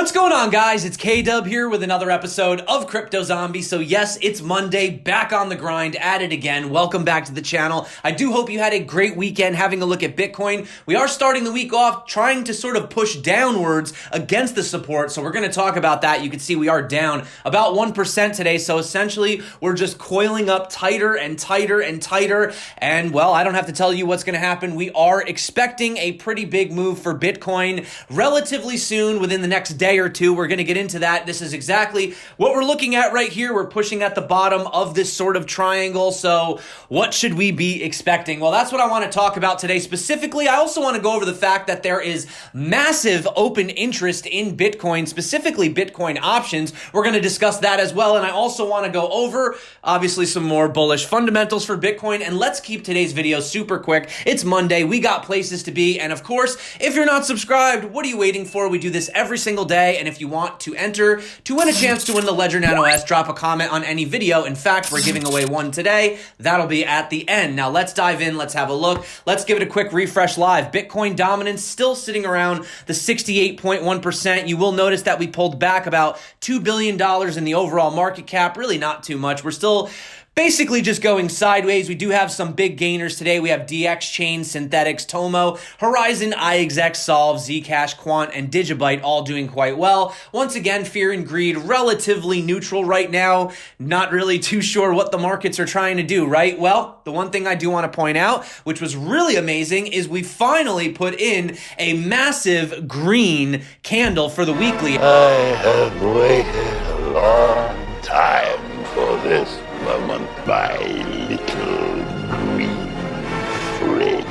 What's going on, guys? It's K-Dub here with another episode of Crypto Zombie. So yes, it's Monday, back on the grind, at it again. Welcome back to the channel. I do hope you had a great weekend having a look at Bitcoin. We are starting the week off trying to sort of push downwards against the support, so we're going to talk about that. You can see we are down about 1% today, so essentially we're just coiling up tighter and tighter and tighter, and well, I don't have to tell you what's going to happen. We are expecting a pretty big move for Bitcoin relatively soon, within the next day or two. We're going to get into that. This is exactly what we're looking at right here. We're pushing at the bottom of this sort of triangle. So what should we be expecting? Well, that's what I want to talk about today. Specifically, I also want to go over the fact that there is massive open interest in Bitcoin, specifically Bitcoin options. We're going to discuss that as well. And I also want to go over, obviously, some more bullish fundamentals for Bitcoin. And let's keep today's video super quick. It's Monday. We got places to be. And of course, if you're not subscribed, what are you waiting for? We do this every single day. And if you want to enter to win a chance to win the Ledger Nano S, drop a comment on any video. In fact, we're giving away one today. That'll be at the end. Now let's dive in. Let's have a look. Let's give it a quick refresh live. Bitcoin dominance still sitting around the 68.1%. You will notice that we pulled back about $2 billion in the overall market cap. Really not too much. We're still basically just going sideways. We do have some big gainers today. We have DX Chain, Synthetics, Tomo, Horizon, iExec, Solve, Zcash, Quant, and Digibyte all doing quite well. Once again, fear and greed relatively neutral right now. Not really too sure what the markets are trying to do, right? Well, the one thing I do want to point out, which was really amazing, is we finally put in a massive green candle for the weekly. I have waited a long time for this moment, my little green friend.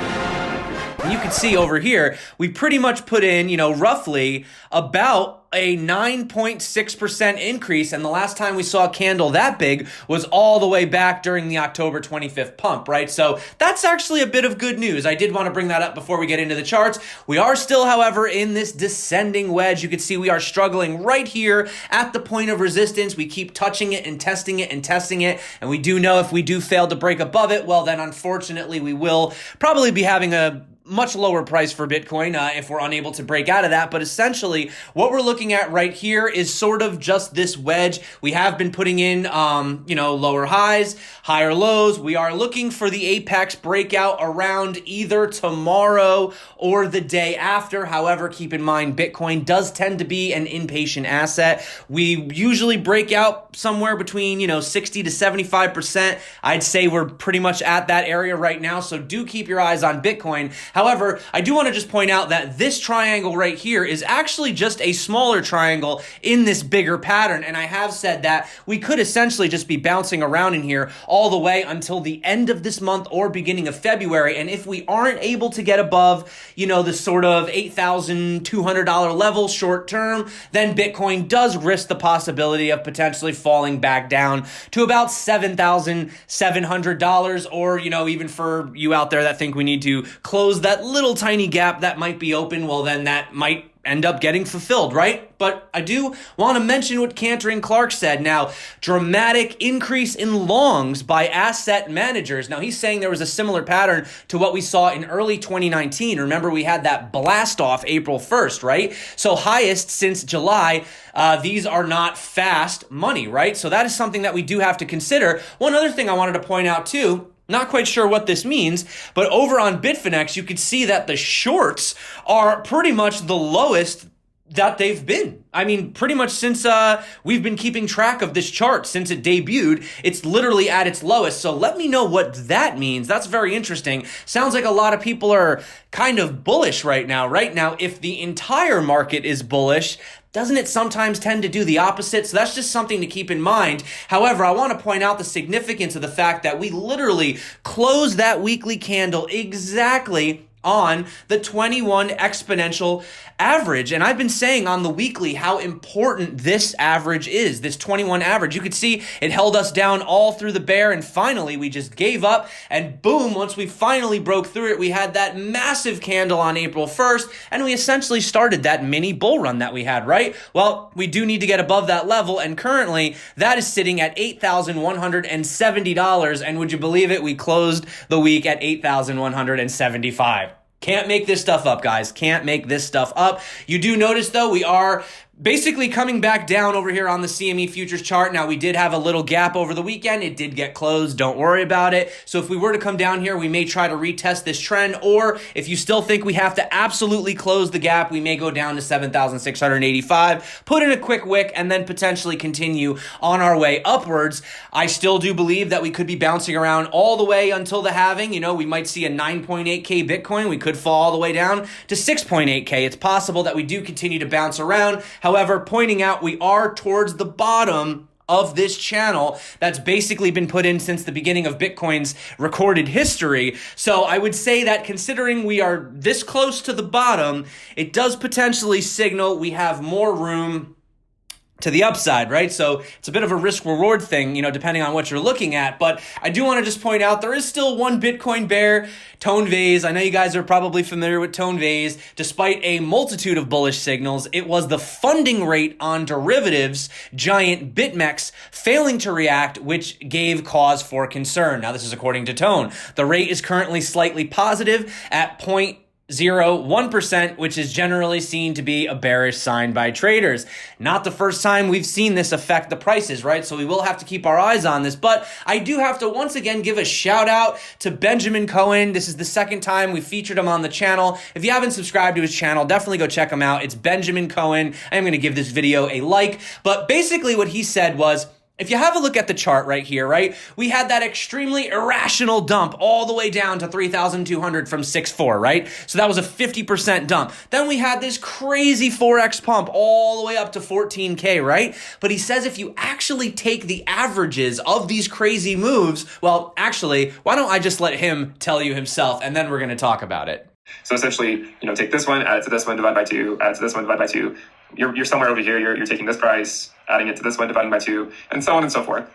You can see over here, we pretty much put in, roughly about a 9.6% increase, and the last time we saw a candle that big was all the way back during the October 25th pump, right? So that's actually a bit of good news. I did want to bring that up before we get into the charts. We are still, however, in this descending wedge. You can see we are struggling right here at the point of resistance. We keep touching it and testing it and testing it, and we do know if we do fail to break above it, well, then unfortunately we will probably be having a much lower price for Bitcoin if we're unable to break out of that. But essentially, what we're looking at right here is sort of just this wedge. We have been putting in, lower highs, higher lows. We are looking for the apex breakout around either tomorrow or the day after. However, keep in mind, Bitcoin does tend to be an impatient asset. We usually break out somewhere between, 60 to 75%. I'd say we're pretty much at that area right now. So do keep your eyes on Bitcoin. However, I do want to just point out that this triangle right here is actually just a smaller triangle in this bigger pattern. And I have said that we could essentially just be bouncing around in here all the way until the end of this month or beginning of February. And if we aren't able to get above, the sort of $8,200 level short term, then Bitcoin does risk the possibility of potentially falling back down to about $7,700, or, even for you out there that think we need to close that little tiny gap that might be open, well, then that might end up getting fulfilled, right? But I do want to mention what Cantor and Clark said. Now, dramatic increase in longs by asset managers. Now, he's saying there was a similar pattern to what we saw in early 2019. Remember, we had that blast off April 1st, right? So highest since July. These are not fast money, right? So that is something that we do have to consider. One other thing I wanted to point out too, not quite sure what this means, but over on Bitfinex, you could see that the shorts are pretty much the lowest that they've been. I mean, pretty much since we've been keeping track of this chart since it debuted, it's literally at its lowest. So let me know what that means. That's very interesting. Sounds like a lot of people are kind of bullish right now. Right now, if the entire market is bullish, doesn't it sometimes tend to do the opposite? So that's just something to keep in mind. However, I want to point out the significance of the fact that we literally closed that weekly candle exactly on the 21 exponential average. And I've been saying on the weekly how important this average is, this 21 average. You could see it held us down all through the bear, and finally we just gave up, and boom, once we finally broke through it, we had that massive candle on April 1st, and we essentially started that mini bull run that we had, right? Well, we do need to get above that level, and currently that is sitting at $8,170, and would you believe it? We closed the week at $8,175. Can't make this stuff up, guys. Can't make this stuff up. You do notice, though, we are Basically coming back down over here on the CME futures chart. Now, we did have a little gap over the weekend. It did get closed. Don't worry about it. So if we were to come down here, we may try to retest this trend. Or if you still think we have to absolutely close the gap, we may go down to 7,685, put in a quick wick, and then potentially continue on our way upwards. I still do believe that we could be bouncing around all the way until the halving. You know, we might see a 9.8K Bitcoin. We could fall all the way down to 6.8K. It's possible that we do continue to bounce around. However, pointing out we are towards the bottom of this channel that's basically been put in since the beginning of Bitcoin's recorded history. So I would say that considering we are this close to the bottom, it does potentially signal we have more room to the upside, right? So it's a bit of a risk-reward thing, you know, depending on what you're looking at. But I do want to just point out there is still one Bitcoin bear, Tone Vase. I know you guys are probably familiar with Tone Vase. Despite a multitude of bullish signals, it was the funding rate on derivatives giant BitMEX failing to react, which gave cause for concern. Now, this is according to Tone. The rate is currently slightly positive at 0.01%, which is generally seen to be a bearish sign by traders. Not the first time we've seen this affect the prices, right? So we will have to keep our eyes on this. But I do have to once again give a shout out to Benjamin Cowen. This is the second time we've featured him on the channel. If you haven't subscribed to his channel, definitely go check him out. It's Benjamin Cowen. I am going to give this video a like. But basically what he said was, if you have a look at the chart right here, right, we had that extremely irrational dump all the way down to 3,200 from 6.4, right? So that was a 50% dump. Then we had this crazy 4x pump all the way up to 14K, right? But he says if you actually take the averages of these crazy moves, well, actually, why don't I just let him tell you himself, and then we're going to talk about it. So essentially, you know, take this one, add it to this one, divide by 2, add it to this one, divide by 2. You're somewhere over here. You're taking this price, adding it to this one, dividing by 2, and so on and so forth.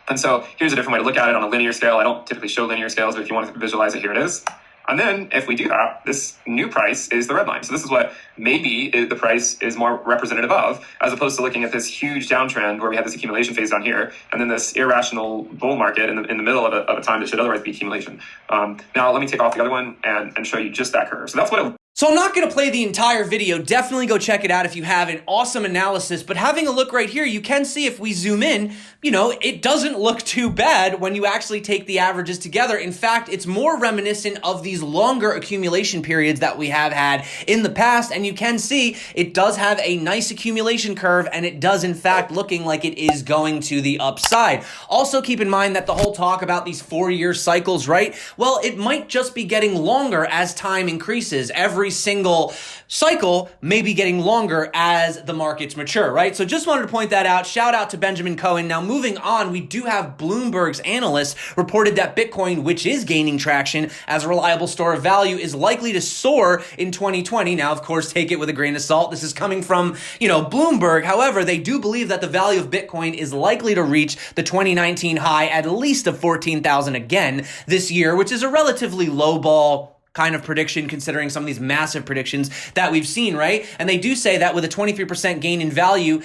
And so here's a different way to look at it on a linear scale. I don't typically show linear scales, but if you want to visualize it, here it is. And then if we do that, this new price is the red line. So this is what maybe the price is more representative of, as opposed to looking at this huge downtrend where we have this accumulation phase down here, and then this irrational bull market in the middle of a time that should otherwise be accumulation. Now let me take off the other one and show you just that curve. So that's what it. So I'm not going to play the entire video. Definitely go check it out if you have an awesome analysis. But having a look right here, you can see if we zoom in, you know, it doesn't look too bad when you actually take the averages together. In fact, it's more reminiscent of these longer accumulation periods that we have had in the past. And you can see it does have a nice accumulation curve, and it does in fact looking like it is going to the upside. Also keep in mind that the whole talk about these 4-year cycles, right? Well, it might just be getting longer as time increases. Every single cycle may be getting longer as the markets mature, right? So just wanted to point that out. Shout out to Benjamin Cowen. Now moving on, we do have Bloomberg's analysts reported that Bitcoin, which is gaining traction as a reliable store of value, is likely to soar in 2020. Now, of course, take it with a grain of salt. This is coming from, you know, Bloomberg. However, they do believe that the value of Bitcoin is likely to reach the 2019 high at least of 14,000 again this year, which is a relatively low ball kind of prediction considering some of these massive predictions that we've seen, right? And they do say that with a 23% gain in value,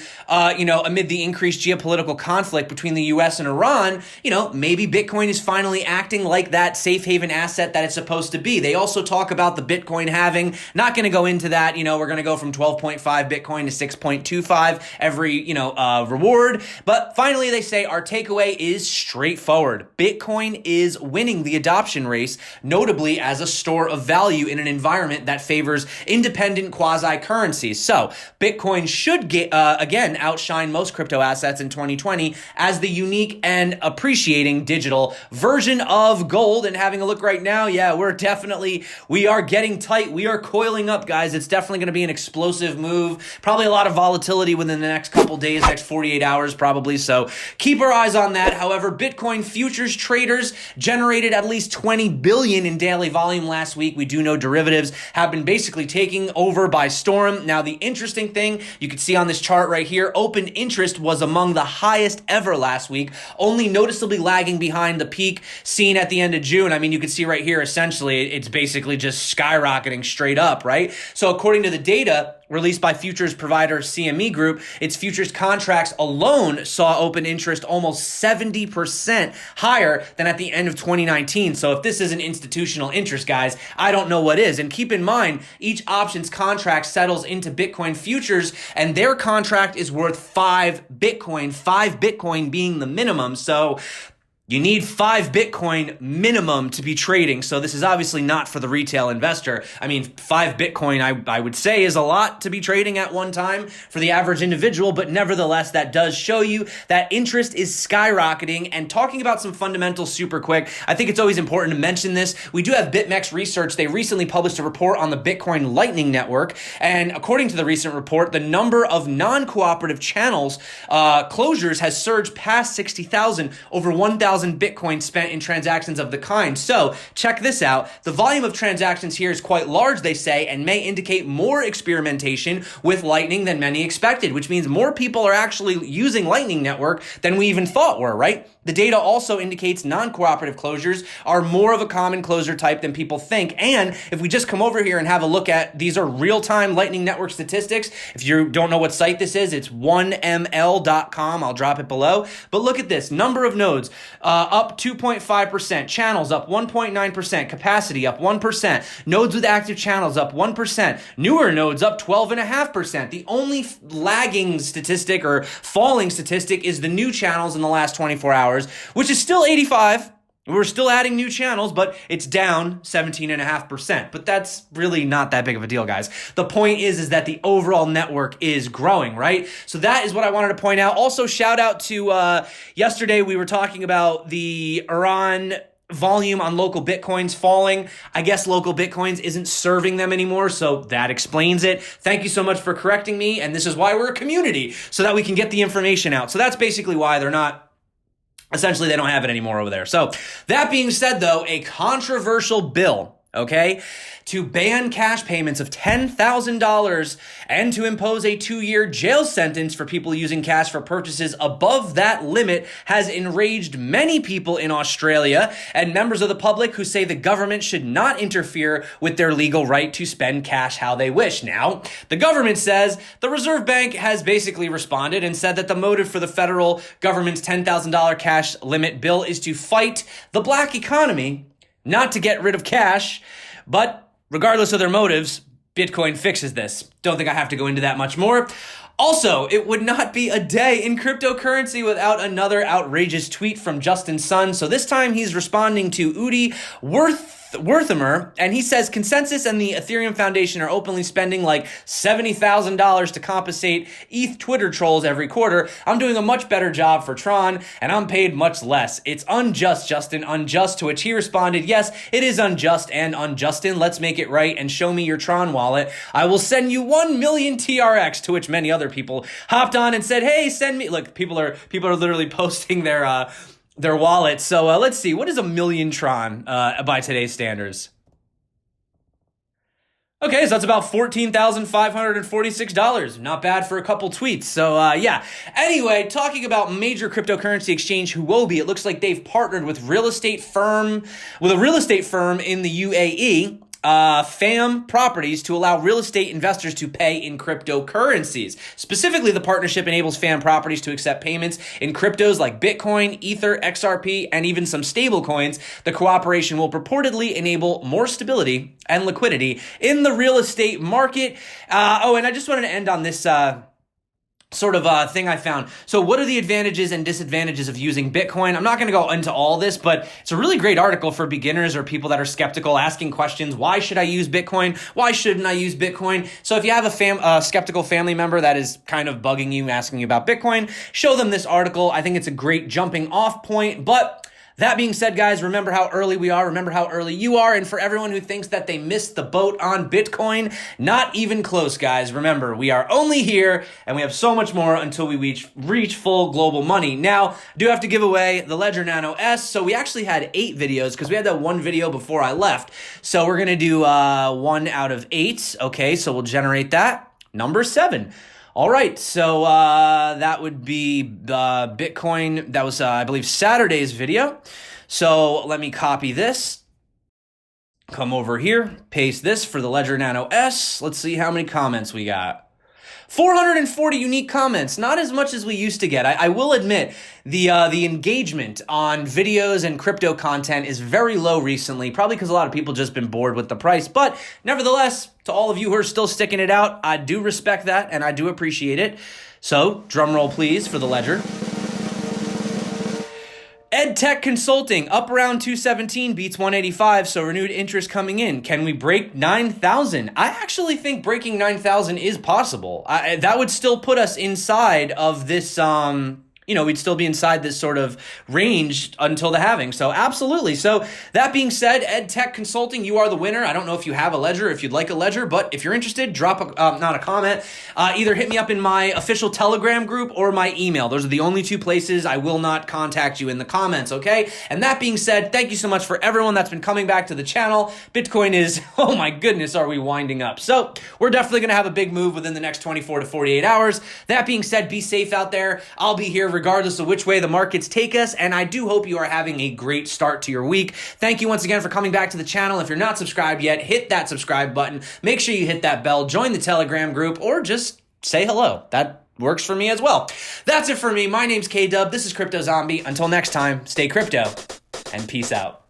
you know, amid the increased geopolitical conflict between the US and Iran, you know, maybe Bitcoin is finally acting like that safe haven asset that it's supposed to be. They also talk about the Bitcoin halving. Not going to go into that. You know, we're going to go from 12.5 Bitcoin to 6.25 every, you know, reward. But finally, they say our takeaway is straightforward. Bitcoin is winning the adoption race, notably as a store of value in an environment that favors independent quasi-currencies. So Bitcoin should again outshine most crypto assets in 2020 as the unique and appreciating digital version of gold. And having a look right now, yeah, we are getting tight. We are coiling up, guys. It's definitely going to be an explosive move. Probably a lot of volatility within the next couple days, next 48 hours probably. So keep our eyes on that. However, Bitcoin futures traders generated at least 20 billion in daily volume last week. We do know derivatives have been basically taking over by storm. Now, the interesting thing you can see on this chart right here, open interest was among the highest ever last week, only noticeably lagging behind the peak seen at the end of June. I mean, you can see right here, essentially, it's basically just skyrocketing straight up, right? So according to the data, released by futures provider CME Group, its futures contracts alone saw open interest almost 70% higher than at the end of 2019. So if this isn't institutional interest, guys, I don't know what is. And keep in mind, each options contract settles into Bitcoin futures, and their contract is worth 5 Bitcoin being the minimum. So you need 5 Bitcoin minimum to be trading. So this is obviously not for the retail investor. I mean, 5 Bitcoin, I would say, is a lot to be trading at one time for the average individual, but nevertheless, that does show you that interest is skyrocketing. And talking about some fundamentals super quick, I think it's always important to mention this. We do have BitMEX research. They recently published a report on the Bitcoin Lightning Network. And according to the recent report, the number of non-cooperative channels closures has surged past 60,000, over 1,000 Bitcoin spent in transactions of the kind. So check this out. The volume of transactions here is quite large, they say, and may indicate more experimentation with Lightning than many expected, which means more people are actually using Lightning Network than we even thought were, right? The data also indicates non-cooperative closures are more of a common closure type than people think. And if we just come over here and have a look at, these are real-time Lightning Network statistics. If you don't know what site this is, it's 1ml.com. I'll drop it below. But look at this. Number of nodes up 2.5%. Channels up 1.9%. Capacity up 1%. Nodes with active channels up 1%. Newer nodes up 12.5%. The only lagging statistic or falling statistic is the new channels in the last 24 hours. Which is still 85. We're still adding new channels, but it's down 17.5%. But that's really not that big of a deal, guys. The point is that the overall network is growing, right? So that is what I wanted to point out. Also, shout out to yesterday we were talking about the Iran volume on local Bitcoins falling. I guess local Bitcoins isn't serving them anymore, so that explains it. Thank you so much for correcting me, and this is why we're a community, so that we can get the information out. So that's basically why they're not. Essentially, they don't have it anymore over there. So that being said, though, a controversial bill, okay, to ban cash payments of $10,000 and to impose a 2-year jail sentence for people using cash for purchases above that limit has enraged many people in Australia and members of the public who say the government should not interfere with their legal right to spend cash how they wish. Now, the government says the Reserve Bank has basically responded and said that the motive for the federal government's $10,000 cash limit bill is to fight the black economy, not to get rid of cash. But regardless of their motives, Bitcoin fixes this. Don't think I have to go into that much more. Also, it would not be a day in cryptocurrency without another outrageous tweet from Justin Sun. So this time he's responding to Udi Werthimer, and he says Consensus and the Ethereum Foundation are openly spending like $70,000 to compensate ETH Twitter trolls every quarter. I'm doing a much better job for Tron, and I'm paid much less. It's unjust, Justin, unjust, to which he responded, yes, it is unjust and unjustin. Let's make it right and show me your Tron wallet. I will send you 1 million TRX, to which many other people hopped on and said, hey, send me. Look, people are literally posting their wallet. So let's see. What is a million Tron by today's standards? Okay, so that's about $14,546. Not bad for a couple tweets. So yeah. Anyway, talking about major cryptocurrency exchange Huobi, it looks like they've partnered with a real estate firm in the UAE. FAM Properties to allow real estate investors to pay in cryptocurrencies. Specifically, the partnership enables FAM Properties to accept payments in cryptos like Bitcoin, Ether, XRP, and even some stable coins. The cooperation will purportedly enable more stability and liquidity in the real estate market. And I just wanted to end on this sort of thing I found. So what are the advantages and disadvantages of using Bitcoin? I'm not going to go into all this, but it's a really great article for beginners or people that are skeptical, asking questions. Why should I use Bitcoin? Why shouldn't I use Bitcoin? So if you have a skeptical family member that is kind of bugging you, asking you about Bitcoin, show them this article. I think it's a great jumping off point. But that being said, guys, remember how early we are. Remember how early you are. And for everyone who thinks that they missed the boat on Bitcoin, not even close, guys. Remember, we are only here and we have so much more until we reach full global money. Now, I do have to give away the Ledger Nano S. So we actually had 8 videos because we had that one video before I left. So we're going to do 1 out of 8. Okay, so we'll generate that. Number 7. All right, so that would be Bitcoin. That was, I believe, Saturday's video. So let me copy this. Come over here, paste this for the Ledger Nano S. Let's see how many comments we got. 440 unique comments, not as much as we used to get. I will admit the engagement on videos and crypto content is very low recently, probably because a lot of people just been bored with the price. But nevertheless, to all of you who are still sticking it out, I do respect that and I do appreciate it. So, drum roll please for the ledger. EdTech Consulting, up around 217, beats 185, so renewed interest coming in. Can we break 9,000? I actually think breaking 9,000 is possible. That would still put us inside of this, we'd still be inside this sort of range until the halving. So absolutely. So that being said, EdTech Consulting, you are the winner. I don't know if you have a ledger, if you'd like a ledger, but if you're interested, drop not a comment. Either hit me up in my official Telegram group or my email. Those are the only two places. I will not contact you in the comments, okay? And that being said, thank you so much for everyone that's been coming back to the channel. Bitcoin is, oh my goodness, are we winding up? So we're definitely going to have a big move within the next 24 to 48 hours. That being said, be safe out there. I'll be here regardless of which way the markets take us, and I do hope you are having a great start to your week. Thank you once again for coming back to the channel. If you're not subscribed yet, hit that subscribe button. Make sure you hit that bell, join the Telegram group, or just say hello. That works for me as well. That's it for me. My name's K-Dub. This is Crypto Zombie. Until next time, stay crypto, and peace out.